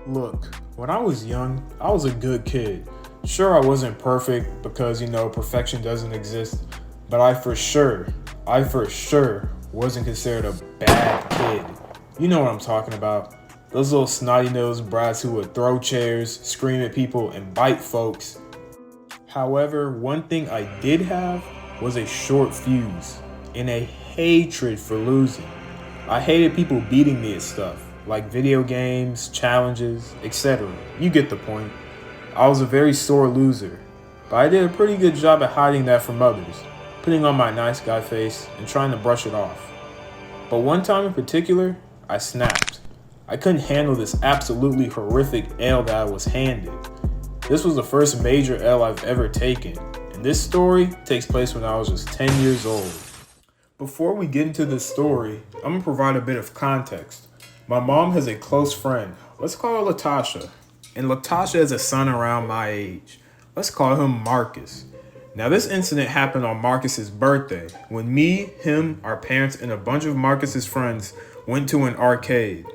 Look, when I was young, I was a good kid. Sure, I wasn't perfect because, perfection doesn't exist, but I for sure wasn't considered a bad kid. You know what I'm talking about. Those little snotty nosed brats who would throw chairs, scream at people, and bite folks. However, one thing I did have was a short fuse and a hatred for losing. I hated people beating me at stuff, like video games, challenges, etc. You get the point. I was a very sore loser, but I did a pretty good job at hiding that from others, putting on my nice guy face and trying to brush it off. But one time in particular, I snapped. I couldn't handle this absolutely horrific L that I was handed. This was the first major L I've ever taken, and this story takes place when I was just 10 years old. Before we get into this story, I'm gonna provide a bit of context. My mom has a close friend. Let's call her Latasha. And Latasha has a son around my age. Let's call him Marcus. Now, this incident happened on Marcus's birthday when me, him, our parents, and a bunch of Marcus's friends went to an arcade.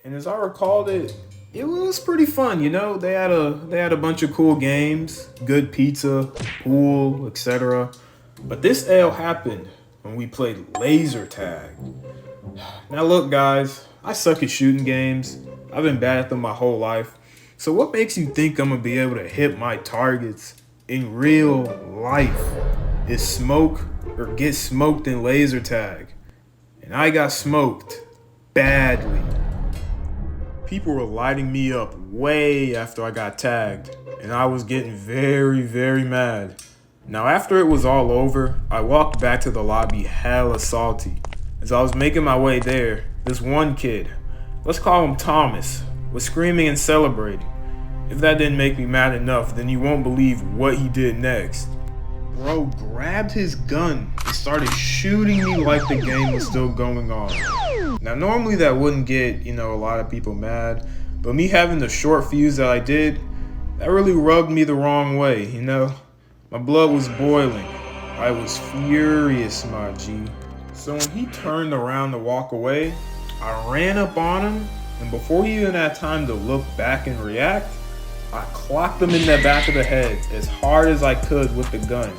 And as I recalled it was pretty fun. They had a bunch of cool games, good pizza, pool, etc. But this ale happened when we played laser tag. Now look, guys, I suck at shooting games. I've been bad at them my whole life. So what makes you think I'm gonna be able to hit my targets in real life? Is smoke or get smoked in laser tag. And I got smoked badly. People were lighting me up way after I got tagged, and I was getting very, very mad. Now, after it was all over, I walked back to the lobby hella salty. As I was making my way there, this one kid, let's call him Thomas, was screaming and celebrating. If that didn't make me mad enough, then you won't believe what he did next. Bro grabbed his gun and started shooting me like the game was still going on. Now, normally that wouldn't get, a lot of people mad, but me having the short fuse that I did, that really rubbed me the wrong way. My blood was boiling. I was furious, my G. So when he turned around to walk away, I ran up on him, and before he even had time to look back and react, I clocked him in the back of the head as hard as I could with the gun.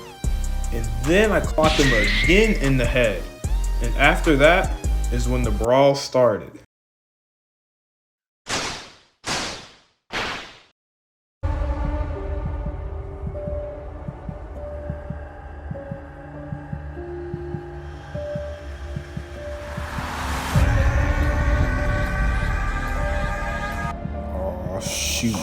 And then I clocked him again in the head. And after that is when the brawl started. Oh, shoot.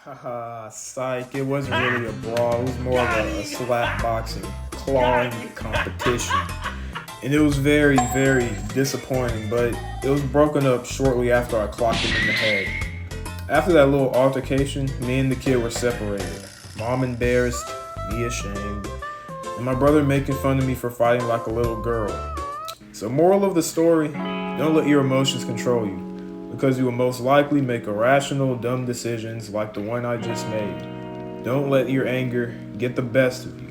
Haha, psych. It wasn't really a brawl. It was more of a slap boxing, clawing competition. And it was very, very disappointing, but it was broken up shortly after I clocked him in the head. After that little altercation, me and the kid were separated. Mom embarrassed, me ashamed, and my brother making fun of me for fighting like a little girl. So moral of the story, don't let your emotions control you, because you will most likely make irrational, dumb decisions like the one I just made. Don't let your anger get the best of you.